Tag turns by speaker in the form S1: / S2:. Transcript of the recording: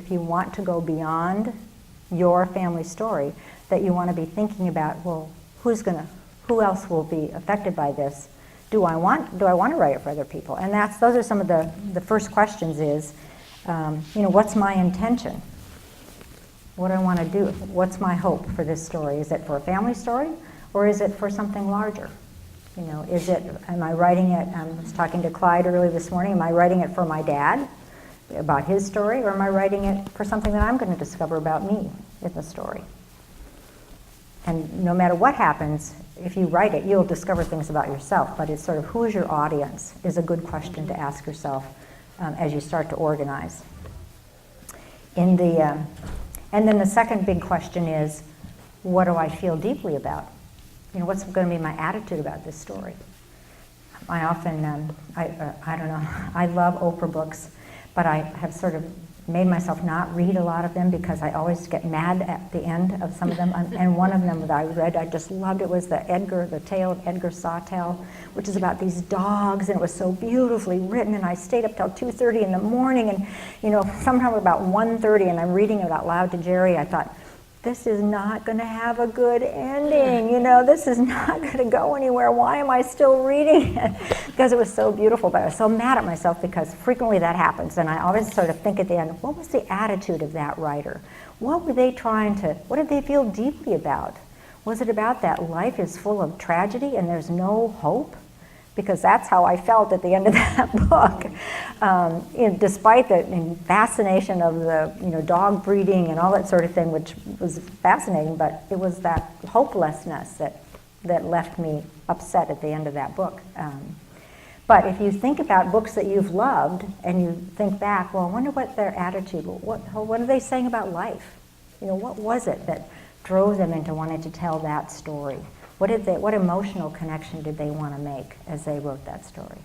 S1: if you want to go beyond your family story, that you want to be thinking about, well, who else will be affected by this? Do I want to write it for other people? And those are some of the first questions is, what's my intention? What do I want to do? What's my hope for this story? Is it for a family story, or is it for something larger? Am I writing it, I was talking to Clyde earlier this morning, am I writing it for my dad, about his story, or am I writing it for something that I'm going to discover about me in the story? And no matter what happens, if you write it, you'll discover things about yourself, but it's sort of who is your audience is a good question to ask yourself as you start to organize. And then the second big question is, what do I feel deeply about? What's going to be my attitude about this story? I often, I don't know, I love Oprah books, but I have sort of made myself not read a lot of them because I always get mad at the end of some of them. And one of them that I read, I just loved it, was the tale of Edgar Sawtelle, which is about these dogs, and it was so beautifully written, and I stayed up till 2:30 in the morning, and sometime about 1:30, and I'm reading it out loud to Jerry. I thought, this is not going to have a good ending, this is not going to go anywhere. Why am I still reading it? Because it was so beautiful, but I was so mad at myself because frequently that happens, and I always sort of think at the end, what was the attitude of that writer? What did they feel deeply about? Was it about that life is full of tragedy and there's no hope? Because that's how I felt at the end of that book. Despite the fascination of the dog breeding and all that sort of thing, which was fascinating, but it was that hopelessness that left me upset at the end of that book. But if you think about books that you've loved and you think back, well, I wonder what their attitude, what are they saying about life? What was it that drove them into wanting to tell that story? What emotional connection did they want to make as they wrote that story?